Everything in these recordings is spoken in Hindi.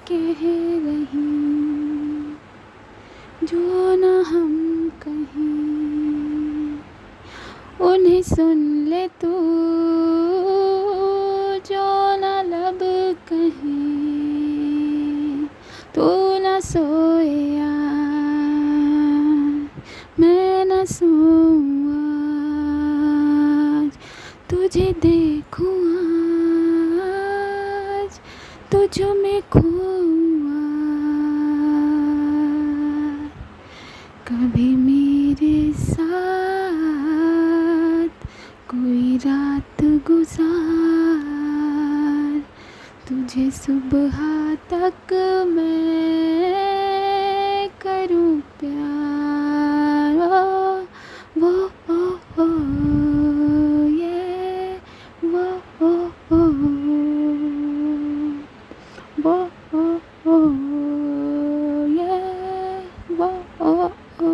कह रही जो न हम कहें, उन्हें सुन ले तू जो न लब कहें। तू न सोए यार, मैं न सोऊं आज, तुझे देखूं आज, तुझ में खोऊं आज। कभी मेरे साथ कोई रात गुजार, तुझे सुबह तक मैं करूं प्यार। वो ओ ओ ये वो ओ ओ वो ओ ओ ये वो ओ ओ।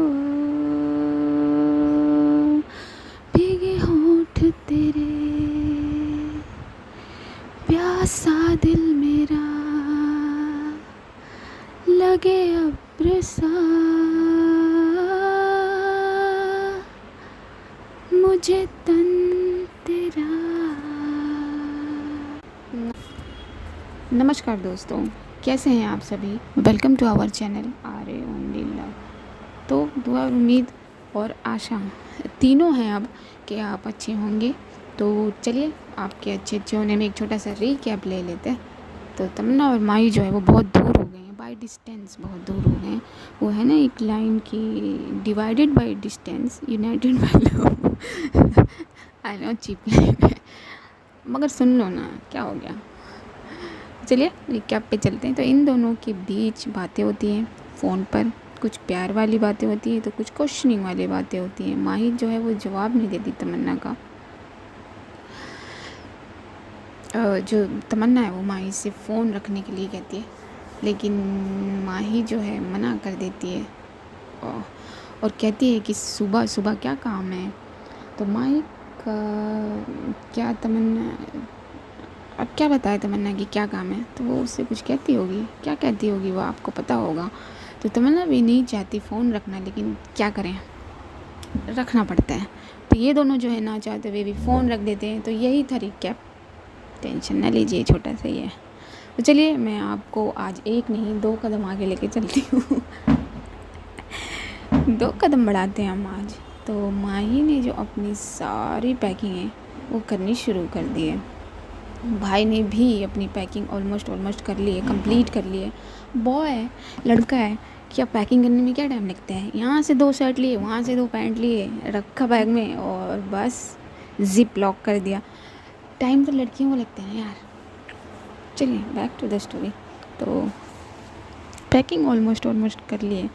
भीगे होंठ तेरे, प्यासा दिल मेरा, लगे अब्र सा मुझे तन तेरा। नमस्कार दोस्तों, कैसे हैं आप सभी। Welcome to our channel Arya only love. तो दुआ और उम्मीद और आशा तीनों हैं अब कि आप अच्छे होंगे। तो चलिए आपके अच्छे होने में एक छोटा सा रीकैप ले लेते हैं। तो तमन्ना और माही जो है वो बहुत दूर हो गए हैं, बाय डिस्टेंस बहुत दूर हो गए हैं। वो है ना एक लाइन की, divided by distance united by love. I know cheap line है, मगर सुन लो ना, क्या हो गया। चलिए रिकैप पे चलते हैं। तो इन दोनों के बीच बातें होती हैं फ़ोन पर, कुछ प्यार वाली बातें होती हैं तो कुछ क्वेश्चनिंग वाली बातें होती हैं। माही जो है वो जवाब नहीं देती तमन्ना का। जो तमन्ना है वो माही से फ़ोन रखने के लिए कहती है, लेकिन माही जो है मना कर देती है और कहती है कि सुबह सुबह क्या काम है। तो माही का क्या तमन्ना, अब क्या बताए तमन्ना की क्या काम है। तो वो उससे कुछ कहती होगी, क्या कहती होगी वो आपको पता होगा। तो तमन्ना भी नहीं चाहती फ़ोन रखना, लेकिन क्या करें, रखना पड़ता है। तो ये दोनों जो है ना चाहते हुए भी फ़ोन रख देते हैं। तो यही था रिकैप, टेंशन ना लीजिए, छोटा सा ही है। तो चलिए मैं आपको आज एक नहीं 2 कदम आगे लेके चलती हूँ। 2 कदम बढ़ाते हैं हम आज। तो माही ने जो अपनी सारी पैकिंग है वो करनी शुरू कर दी है। भाई ने भी अपनी पैकिंग ऑलमोस्ट कर ली है, कंप्लीट कर ली है। बॉय है, लड़का है, क्या पैकिंग करने में क्या टाइम लगता है। यहाँ से 2 शर्ट लिए, वहाँ से 2 पैंट लिए, रखा बैग में और बस जिप लॉक कर दिया। टाइम तो लड़कियों को लगता है यार। चलिए बैक टू द स्टोरी। तो पैकिंग ऑलमोस्ट कर लिए।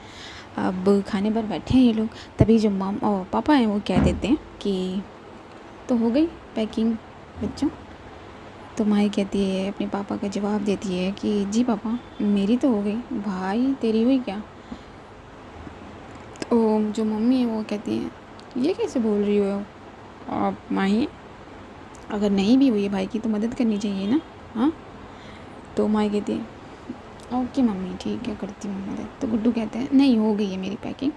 अब खाने पर बैठे हैं ये लोग, तभी जो मम और पापा हैं वो कह देते हैं कि तो हो गई पैकिंग बच्चों। तो माही कहती है, अपने पापा का जवाब देती है कि जी पापा मेरी तो हो गई, भाई तेरी हुई क्या। तो जो मम्मी है वो कहती है ये कैसे बोल रही हो आप माही, अगर नहीं भी हुई है भाई की तो मदद करनी चाहिए ना। हाँ, तो माही कहती है ओके मम्मी ठीक है करती हूँ मदद। तो गुड्डू कहते हैं नहीं हो गई है मेरी पैकिंग,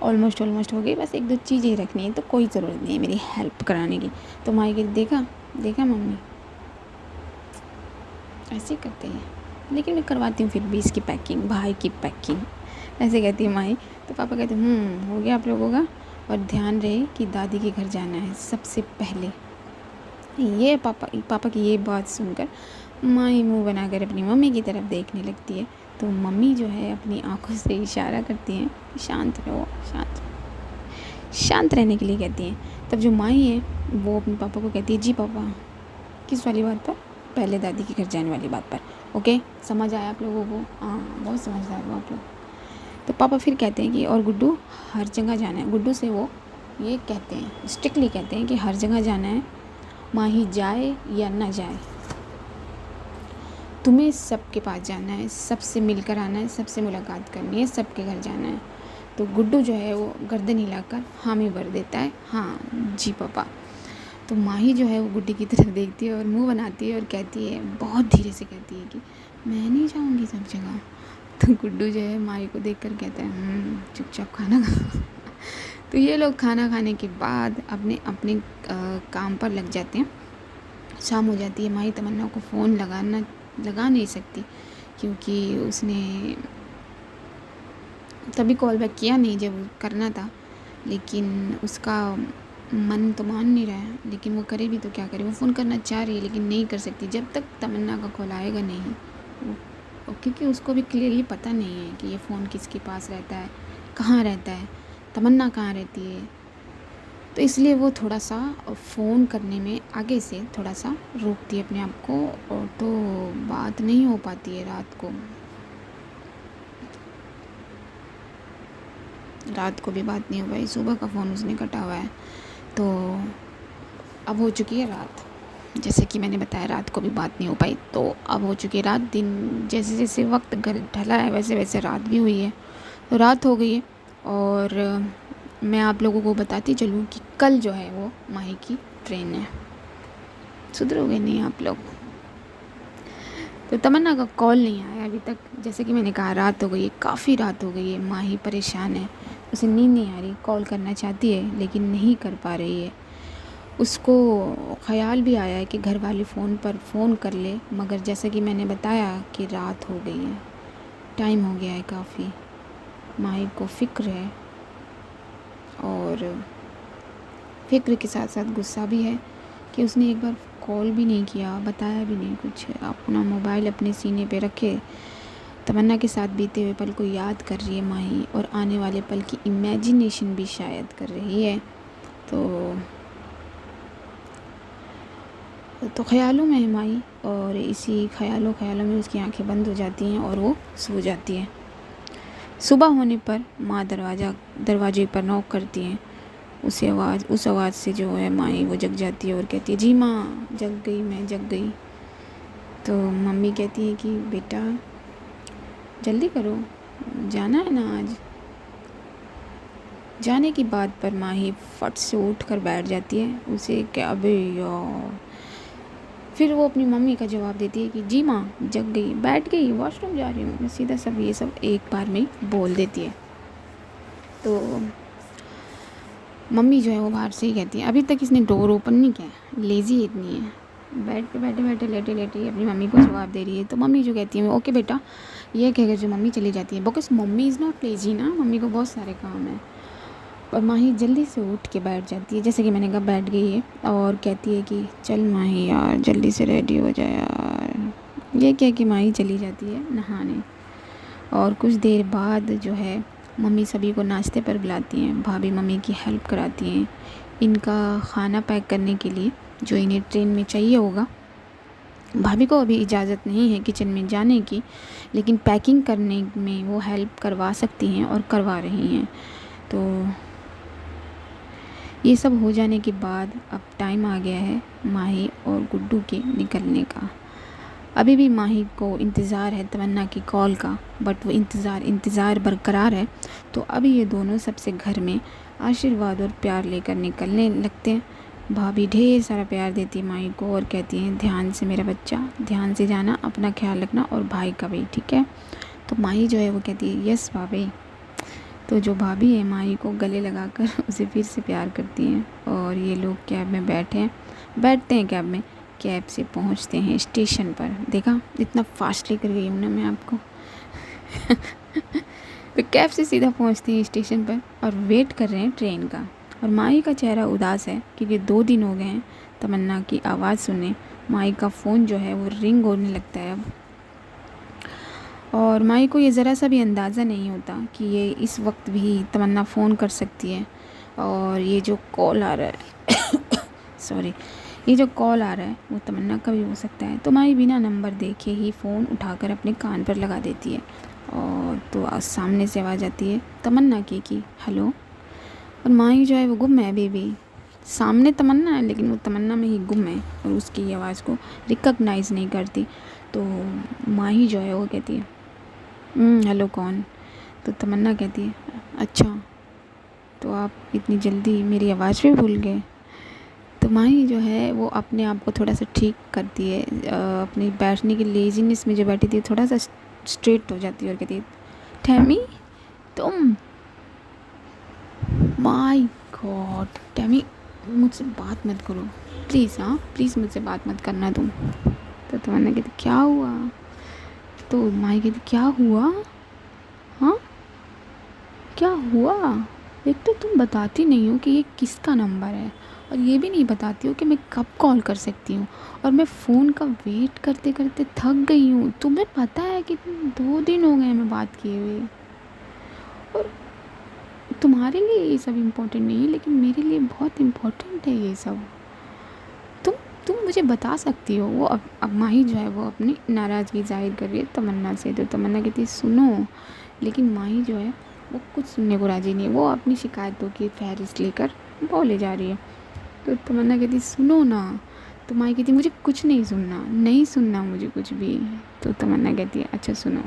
ऑलमोस्ट हो गई, बस 1-2 चीज़ें रखनी है, तो कोई ज़रूरत नहीं है मेरी हेल्प कराने की। तो माही कहती देखा मम्मी ऐसे करते हैं, लेकिन मैं करवाती हूँ फिर भी इसकी पैकिंग, भाई की पैकिंग, ऐसे कहती है माही। तो पापा कहते हैं हो गया आप लोगों का, और ध्यान रहे कि दादी के घर जाना है सबसे पहले। ये पापा की ये बात सुनकर माही मुंह बनाकर अपनी मम्मी की तरफ देखने लगती है। तो मम्मी जो है अपनी आंखों से इशारा करती हैं शांत रहो, शांत रहने के लिए कहती हैं। तब जो माही है वो अपने पापा को कहती है जी पापा, किस वाली बात पर, पहले दादी के घर जाने वाली बात पर। ओके समझ आया आप लोगों को, हाँ बहुत समझदार हो आप लोग। तो पापा फिर कहते हैं कि और गुड्डू हर जगह जाना है। गुड्डू से वो ये कहते हैं, स्ट्रिक्टली कहते हैं कि हर जगह जाना है, माही जाए या ना जाए, तुम्हें सबके पास जाना है, सबसे मिलकर आना है, सबसे मुलाकात करनी है, सबके घर जाना है। तो गुड्डू जो है वो गर्दन हिलाकर हामी भर देता है, हाँ जी पापा। तो माही जो है वो गुड्डी की तरफ देखती है और मुंह बनाती है और कहती है, बहुत धीरे से कहती है कि मैं नहीं जाऊंगी सब जगह। तो गुड्डू जो है माही को देखकर कहता है, चुपचाप खाना खा। तो ये लोग खाना खाने के बाद अपने अपने काम पर लग जाते हैं। शाम हो जाती है। माही तमन्ना को फ़ोन लगा नहीं सकती, क्योंकि उसने तभी कॉल बैक किया नहीं जब करना था, लेकिन उसका मन तो मान नहीं रहा है। लेकिन वो करे भी तो क्या करे, वो फ़ोन करना चाह रही है लेकिन नहीं कर सकती जब तक तमन्ना का कॉल आएगा नहीं। क्योंकि उसको भी क्लियरली पता नहीं है कि ये फ़ोन किसके पास रहता है, कहाँ रहता है, तमन्ना कहाँ रहती है। तो इसलिए वो थोड़ा सा फ़ोन करने में आगे से थोड़ा सा रोकती है अपने आप को, और तो बात नहीं हो पाती है रात को भी बात नहीं हो पाई। सुबह का फ़ोन उसने कटा हुआ है। तो अब हो चुकी है रात, जैसे कि मैंने बताया रात को भी बात नहीं हो पाई। तो अब हो चुकी है रात। दिन जैसे जैसे वक्त ढला है वैसे वैसे रात भी हुई है। तो रात हो गई है, और मैं आप लोगों को बताती चलूँ कि कल जो है वो माही की ट्रेन है। सुधरोगे नहीं आप लोग। तो तमन्ना का कॉल नहीं आया अभी तक। जैसे कि मैंने कहा रात हो गई है, काफ़ी रात हो गई है। माही परेशान है, उसे नींद नहीं आ रही, कॉल करना चाहती है लेकिन नहीं कर पा रही है। उसको ख़याल भी आया है कि घर वाले फ़ोन कर ले, मगर जैसे कि मैंने बताया कि रात हो गई है, टाइम हो गया है काफ़ी। माही को फ़िक्र है, और फ़िक्र के साथ साथ गुस्सा भी है कि उसने एक बार कॉल भी नहीं किया, बताया भी नहीं कुछ। अपना मोबाइल अपने सीने पे रखे तमन्ना के साथ बीते हुए पल को याद कर रही है माही, और आने वाले पल की इमेजिनेशन भी शायद कर रही है। तो ख़यालों में है माही, और इसी ख़यालों में उसकी आंखें बंद हो जाती हैं और वो सो जाती है। सुबह होने पर माँ दरवाजे पर नॉक करती हैं। उस आवाज़ से जो है माही वो जग जाती है और कहती है, जी माँ, जग गई, मैं जग गई। तो मम्मी कहती है कि बेटा जल्दी करो, जाना है ना आज। जाने की बात पर माही फट से उठ कर बैठ जाती है। उसे क्या, अबे यार। फिर वो अपनी मम्मी का जवाब देती है कि जी माँ, जग गई, बैठ गई, वॉशरूम जा रही हूँ। सीधा सब ये सब एक बार में बोल देती है। तो मम्मी जो है वो बाहर से ही कहती है, अभी तक इसने डोर ओपन नहीं किया, लेज़ी इतनी है, बेड पे बैठे लेटे अपनी मम्मी को जवाब दे रही है। तो मम्मी जो कहती है, ओके बेटा, ये कहकर जो मम्मी चली जाती है, because mummy is not lazy ना, मम्मी को बहुत सारे काम हैं। और माही जल्दी से उठ के बैठ जाती है, जैसे कि मैंने कहा बैठ गई है, और कहती है कि चल माही यार, जल्दी से रेडी हो जाए यार। ये कह के माही चली जाती है नहाने। और कुछ देर बाद जो है मम्मी सभी को नाश्ते पर बुलाती हैं। भाभी मम्मी की हेल्प कराती हैं इनका खाना पैक करने के लिए, जो इन्हें ट्रेन में चाहिए होगा। भाभी को अभी इजाज़त नहीं है किचन में जाने की, लेकिन पैकिंग करने में वो हेल्प करवा सकती हैं और करवा रही हैं। तो ये सब हो जाने के बाद अब टाइम आ गया है माही और गुड्डू के निकलने का। अभी भी माही को इंतज़ार है तमन्ना की कॉल का, बट वो इंतज़ार बरकरार है। तो अभी ये दोनों सबसे घर में आशीर्वाद और प्यार लेकर निकलने लगते हैं। भाभी ढेर सारा प्यार देती है माही को और कहती हैं, ध्यान से मेरा बच्चा, ध्यान से जाना, अपना ख्याल रखना, और भाई का भी, ठीक है। तो माही जो है वो कहती है, यस भाभी। तो जो भाभी है माही को गले लगाकर उसे फिर से प्यार करती हैं, और ये लोग कैब में बैठते हैं कैब में। कैब से पहुंचते हैं स्टेशन पर। देखा इतना फास्ट लेकर गई हूँ ना मैं आपको। तो कैब से सीधा पहुंचते हैं स्टेशन पर और वेट कर रहे हैं ट्रेन का। और माही का चेहरा उदास है, क्योंकि 2 दिन हो गए हैं तमन्ना की आवाज़ सुने। माही का फ़ोन जो है वो रिंग होने लगता है अब, और माही को ये ज़रा सा भी अंदाज़ा नहीं होता कि ये इस वक्त भी तमन्ना फ़ोन कर सकती है। और ये जो कॉल आ रहा है सॉरी, ये जो कॉल आ रहा है वो तमन्ना का भी हो सकता है। तो माही बिना नंबर देखे ही फ़ोन उठाकर अपने कान पर लगा देती है, और तो सामने से आवाज़ आती है तमन्ना की कि हेलो। और माही जो है वो गुम है अभी भी। सामने तमन्ना है लेकिन वो तमन्ना में ही गुम है और उसकी आवाज़ को रिकॉग्नाइज़ नहीं करती। तो माही जो है वो कहती है, हेलो कौन। तो तमन्ना कहती है, अच्छा, तो आप इतनी जल्दी मेरी आवाज़ भी भूल गए। तो माही जो है वो अपने आप को थोड़ा सा ठीक करती है, अपनी बैठने की लेजीनेस में जो बैठी थी थोड़ा सा स्ट्रेट हो जाती है और कहती है टैमी तुम, माय गॉड टैमी मुझसे बात मत करो प्लीज़, हाँ प्लीज़ मुझसे बात मत करना तुम। तो तमन्ना कहती क्या हुआ, तो माही कहती क्या हुआ, हाँ क्या हुआ, एक तो तुम बताती नहीं हो कि ये किसका नंबर है, और ये भी नहीं बताती हो कि मैं कब कॉल कर सकती हूँ, और मैं फ़ोन का वेट करते करते थक गई हूँ। तुम्हें पता है कि 2 दिन हो गए हमें बात किए हुए, और तुम्हारे लिए ये सब इम्पोर्टेंट नहीं है लेकिन मेरे लिए बहुत इम्पोर्टेंट है ये सब। तुम मुझे बता सकती हो। वो अब माही जो है वो अपनी नाराज़गी जाहिर कर रही है तमन्ना से। तो तमन्ना कहती है सुनो, लेकिन माही जो है वो कुछ सुनने को राज़ी नहीं है। वो अपनी शिकायतों की फहरिस्त लेकर बोले जा रही है। तो तमन्ना कहती सुनो ना, तो माही कहती मुझे कुछ नहीं सुनना, नहीं सुनना मुझे कुछ भी। तो तमन्ना कहती है अच्छा सुनो,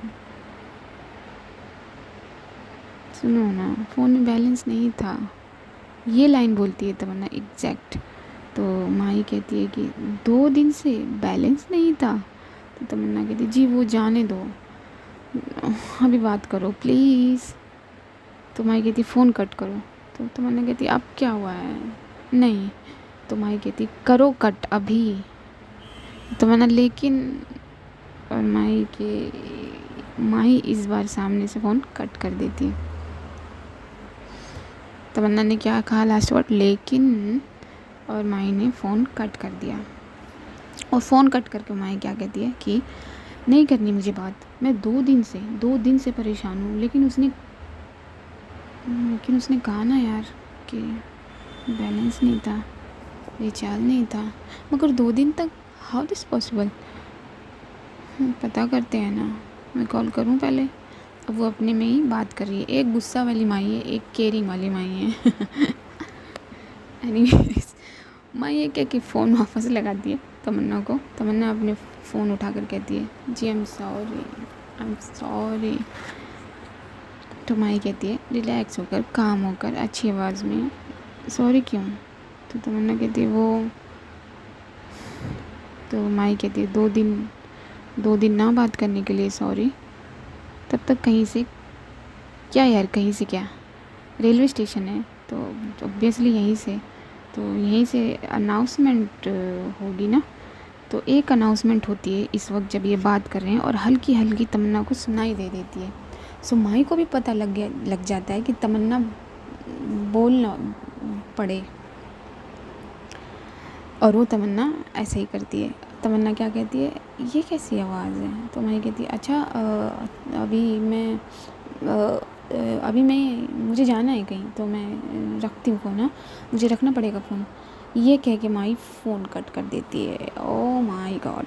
सुनो ना, फ़ोन में बैलेंस नहीं था, ये लाइन बोलती है तमन्ना एग्जैक्ट। तो माही कहती है कि 2 दिन से बैलेंस नहीं था। तो तमन्ना कहती है जी वो जाने दो, अभी बात करो प्लीज़। तो माही कहती फ़ोन कट करो। तो तमन्ना कहती अब क्या हुआ है, नहीं। तो माही कहती करो कट अभी। तमन्ना लेकिन, और माही इस बार सामने से फ़ोन कट कर देती है। तमन्ना ने क्या कहा लास्ट वर्ड, लेकिन, और माही ने फ़ोन कट कर दिया। और फ़ोन कट करके माही क्या कहती है कि नहीं करनी मुझे बात, मैं 2 दिन से परेशान हूँ। लेकिन उसने कहा ना यार कि बैलेंस नहीं था, रिचार्ज नहीं था, मगर 2 दिन तक, हाउ दिस पॉसिबल। पता करते हैं ना, मैं कॉल करूँ पहले। अब वो अपने में ही बात कर रही है। एक गुस्सा वाली माही है, एक केयरिंग वाली माही है। एनीवेज माही ये कह के फ़ोन वापस लगाती है तमन्ना को। तमन्ना अपने फ़ोन उठा कर कहती है जी आई एम सॉरी। तो माही कहती है रिलैक्स होकर, काम होकर, अच्छी आवाज़ में, सॉरी क्यों। तो तमन्ना कहती है वो, तो माही कहती है 2 दिन ना बात करने के लिए सॉरी। तब तक कहीं से क्या यार, कहीं से क्या, रेलवे स्टेशन है तो ऑब्वियसली यहीं से अनाउंसमेंट होगी ना। तो एक अनाउंसमेंट होती है इस वक्त जब ये बात कर रहे हैं, और हल्की हल्की तमन्ना को सुनाई दे देती है। सो माही को भी पता लग जाता है कि तमन्ना बोलना पड़े, और वो तमन्ना ऐसे ही करती है। तमन्ना क्या कहती है ये कैसी आवाज़ है। तो माही कहती है अच्छा अभी मैं मुझे जाना है कहीं, तो मैं रखती हूँ फ़ोन, मुझे रखना पड़ेगा फ़ोन। ये कह के माही फ़ोन कट कर देती है। Oh my God.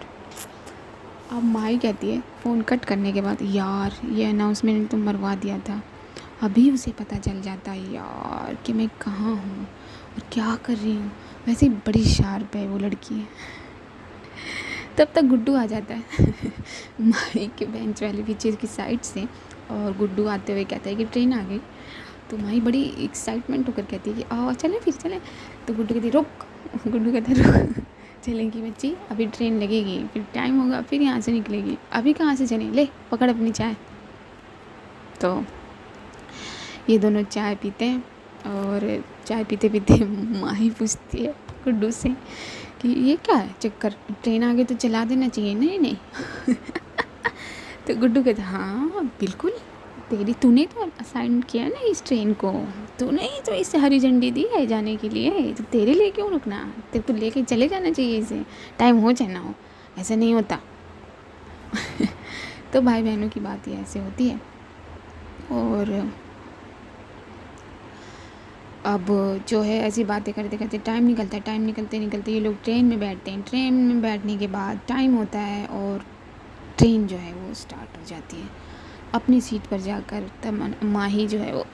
अब माही कहती है फ़ोन कट करने के बाद यार ये अनाउंसमेंट तो मरवा दिया था, अभी उसे पता चल जाता है यार कि मैं कहाँ हूँ और क्या कर रही हूँ। वैसे ही बड़ी शार्प है वो लड़की। तब तक गुड्डू आ जाता है माही के बेंच वाले पीछे की साइड से, और गुड्डू आते हुए कहता है कि ट्रेन आ गई। तो माही बड़ी एक्साइटमेंट होकर कहती है कि आओ चलें फिर चलें। तो गुड्डू कहती रुक, गुड्डू कहता है रुक, चलेंगी बच्ची, अभी ट्रेन लगेगी, फिर टाइम होगा, फिर यहाँ से निकलेगी, अभी कहाँ से चलें, ले पकड़ अपनी चाय। तो ये दोनों चाय पीते हैं, और चाय पीते पीते माही पूछती है गुड्डू से कि ये क्या है चक्कर, ट्रेन आ गई तो चला देना चाहिए। नहीं तो गुड्डू कहता हाँ बिल्कुल, तूने तो असाइन किया ना इस ट्रेन को, तूने ही तो इससे हरी झंडी दी है जाने के लिए, तो तेरे लिए क्यों रुकना, तेरे को लेके चले जाना चाहिए इसे, टाइम हो चाहे ना हो, ऐसे नहीं होता। तो भाई बहनों की बात ही ऐसे होती है। और अब जो है ऐसी बातें करते करते टाइम निकलता है, टाइम निकलते ये लोग ट्रेन में बैठते हैं। ट्रेन में बैठने के बाद टाइम होता है और ट्रेन जो है वो स्टार्ट हो जाती है। अपनी सीट पर जाकर माही जो है वो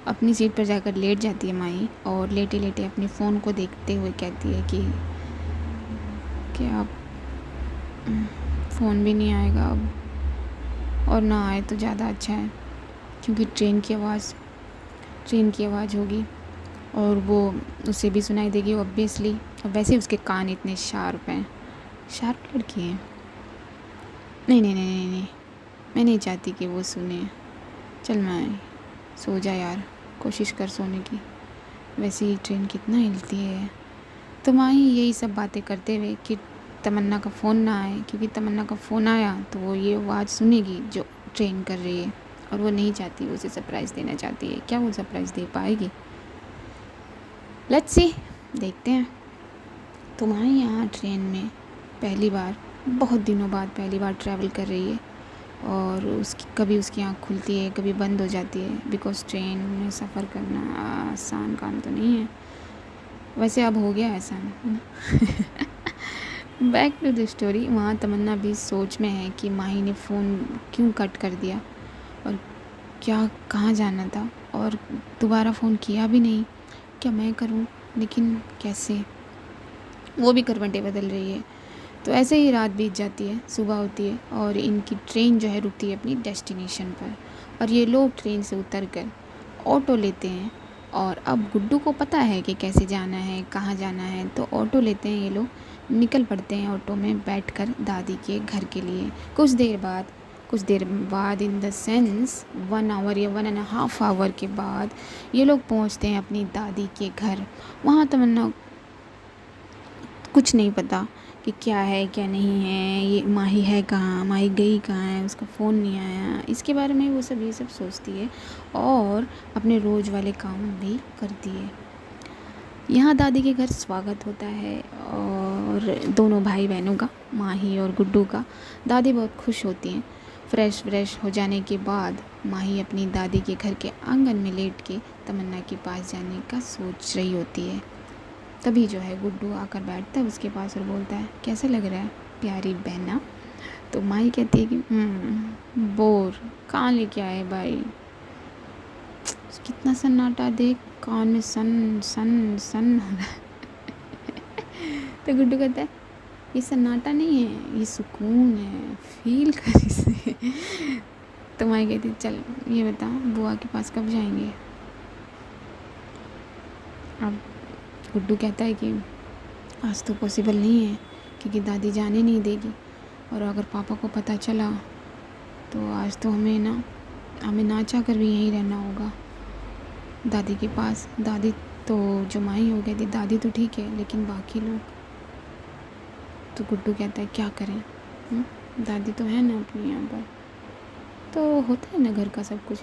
अपनी सीट पर जाकर लेट जाती है माही, और लेटे लेटे अपने फ़ोन को देखते हुए कहती है कि क्या फ़ोन भी नहीं आएगा अब, और ना आए तो ज़्यादा अच्छा है, क्योंकि ट्रेन की आवाज़ ट्रेन की आवाज़ होगी और वो उसे भी सुनाई देगी ऑब्वियसली। और वैसे उसके कान इतने शार्प हैं, शार्प लड़की है। नहीं नहीं नहीं नहीं नहीं, मैं नहीं चाहती कि वो सुने। चल मैं सो जा यार, कोशिश कर सोने की, वैसे ही ट्रेन कितना हिलती है। तो माही यही सब बातें करते हुए कि तमन्ना का फ़ोन ना आए, क्योंकि तमन्ना का फ़ोन आया तो वो ये आवाज़ सुनेगी जो ट्रेन कर रही है, और वो नहीं चाहती, वो उसे सरप्राइज़ देना चाहती है। क्या वो सरप्राइज़ दे पाएगी? लेट्स सी, देखते हैं। तो माही यहाँ ट्रेन में पहली बार, बहुत दिनों बाद पहली बार ट्रैवल कर रही है, और उसकी कभी उसकी आँख खुलती है, कभी बंद हो जाती है, बिकॉज़ ट्रेन में सफ़र करना आसान काम तो नहीं है। वैसे अब हो गया आसान, है ना। Back to the story. वहाँ तमन्ना भी सोच में है कि माही ने फ़ोन क्यों कट कर दिया, और क्या कहाँ जाना था, और दोबारा फ़ोन किया भी नहीं। क्या मैं करूँ, लेकिन कैसे? वो भी करवटें बदल रही है। तो ऐसे ही रात बीत जाती है, सुबह होती है, और इनकी ट्रेन जो है रुकती है अपनी डेस्टिनेशन पर, और ये लोग ट्रेन से उतर कर ऑटो लेते हैं। और अब गुड्डू को पता है कि कैसे जाना है, कहाँ जाना है, तो ऑटो लेते हैं ये लोग, निकल पड़ते हैं ऑटो में बैठकर दादी के घर के लिए। कुछ देर बाद इन द सेंस 1 आवर या 1.5 आवर के बाद ये लोग पहुंचते हैं अपनी दादी के घर। वहाँ तमन्ना कुछ नहीं पता कि क्या है क्या नहीं है, ये माही है कहाँ, माही गई कहाँ है, उसका फ़ोन नहीं आया, इसके बारे में वो सब ये सब सोचती है, और अपने रोज़ वाले काम भी करती है। यहाँ दादी के घर स्वागत होता है, और दोनों भाई बहनों का, माही और गुड्डू का। दादी बहुत खुश होती हैं। फ्रेश हो जाने के बाद माही अपनी दादी के घर के आंगन में लेट के तमन्ना के पास जाने का सोच रही होती है। तभी जो है गुड्डू आकर बैठता है उसके पास और बोलता है, कैसा लग रहा है प्यारी बहना? तो माही कहती है कि बोर कहाँ लेके आए भाई, कितना सन्नाटा, देख कान में सन सन सन हो रहा है। तो गुड्डू कहता है, ये सन्नाटा नहीं है, ये सुकून है, फील कर इसे। तो माही कहती है, चल ये बता बुआ के पास कब जाएंगे? अब गुड्डू कहता है कि आज तो पॉसिबल नहीं है, क्योंकि दादी जाने नहीं देगी, और अगर पापा को पता चला तो आज तो हमें ना चाह कर भी यहीं रहना होगा दादी के पास। दादी तो जो माही हो गई थी, दादी तो ठीक है, लेकिन बाकी लोग। तो गुड्डू कहता है क्या करें, दादी तो है ना अपनी यहाँ पर, तो होता है ना घर का सब कुछ,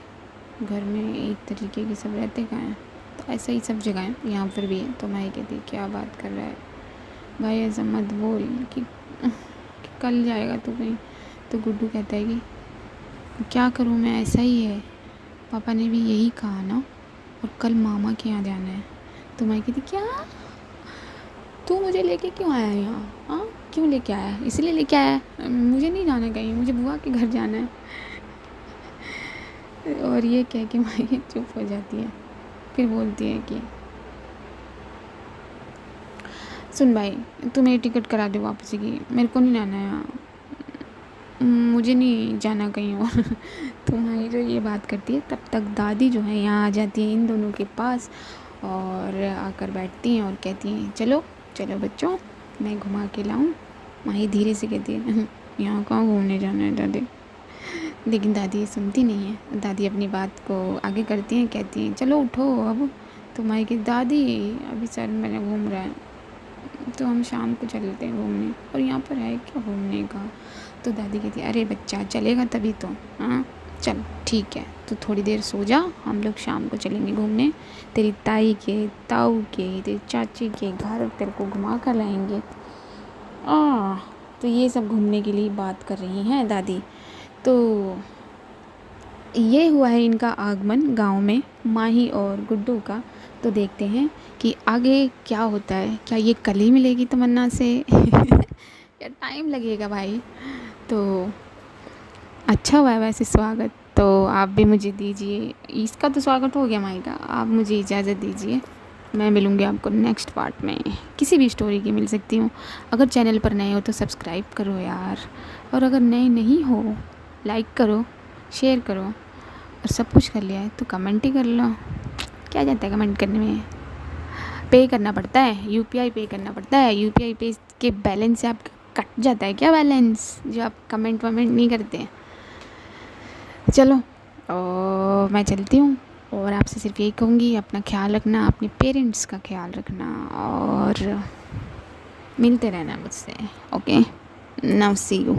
घर में एक तरीके के सब रहते कहाँ हैं, तो ऐसा ही सब जगह है, यहाँ पर भी है। तो माही कहती क्या बात कर रहा है भाई, ऐसा मत बोल कि कल जाएगा तो कहीं। तो गुड्डू कहता है कि क्या करूँ मैं, ऐसा ही है, पापा ने भी यही कहा ना, और कल मामा के यहाँ जाना है। तो माही कहती क्या, तू मुझे लेके क्यों आया यहाँ? हाँ क्यों लेके आया? इसलिए लेके आया, मुझे नहीं जाना कहीं, मुझे बुआ के घर जाना है। और ये कह के माही चुप हो जाती है। फिर बोलती है कि सुन भाई, तू मेरी टिकट करा दे वापसी की, मेरे को नहीं जाना है यहाँ, मुझे नहीं जाना कहीं और। तो माही जो ये बात करती है, तब तक दादी जो है यहाँ आ जाती है इन दोनों के पास, और आकर बैठती हैं और कहती हैं चलो चलो बच्चों, मैं घुमा के लाऊं। माही धीरे से कहती है, यहाँ कहाँ घूमने जाना है दादी? लेकिन दादी सुनती नहीं है। दादी अपनी बात को आगे करती हैं, कहती हैं चलो उठो अब। तो माही की दादी अभी सर मैंने घूम रहा है, तो हम शाम को चलते हैं घूमने, और यहाँ पर है क्या घूमने का? तो दादी कहती है अरे बच्चा चलेगा तभी तो, हाँ चल ठीक है, तो थोड़ी देर सो जा, हम लोग शाम को चलेंगे घूमने, तेरी ताई के, ताऊ के, तेरी चाची के घर तेरे को घुमा कर लाएंगे। तो ये सब घूमने के लिए बात कर रही हैं दादी। तो ये हुआ है इनका आगमन गांव में, माही और गुड्डू का। तो देखते हैं कि आगे क्या होता है, क्या ये कल ही मिलेगी तमन्ना से या टाइम लगेगा भाई। तो अच्छा हुआ है वैसे स्वागत, तो आप भी मुझे दीजिए, इसका तो स्वागत हो गया माही का, आप मुझे इजाज़त दीजिए, मैं मिलूँगी आपको नेक्स्ट पार्ट में, किसी भी स्टोरी की मिल सकती हूँ। अगर चैनल पर नए हो तो सब्सक्राइब करो यार, और अगर नए नहीं हो लाइक करो, शेयर करो, और सब कुछ कर लिया है तो कमेंट ही कर लो। क्या जाता है कमेंट करने में। पे करना पड़ता है, यूपीआई पे करना पड़ता है, यूपीआई पे के बैलेंस से आप कट जाता है क्या बैलेंस, जो आप कमेंट वमेंट नहीं करते हैं। चलो मैं चलती हूँ, और आपसे सिर्फ यही कहूँगी, अपना ख्याल रखना, अपने पेरेंट्स का ख्याल रखना, और मिलते रहना मुझसे। Okay, now see you.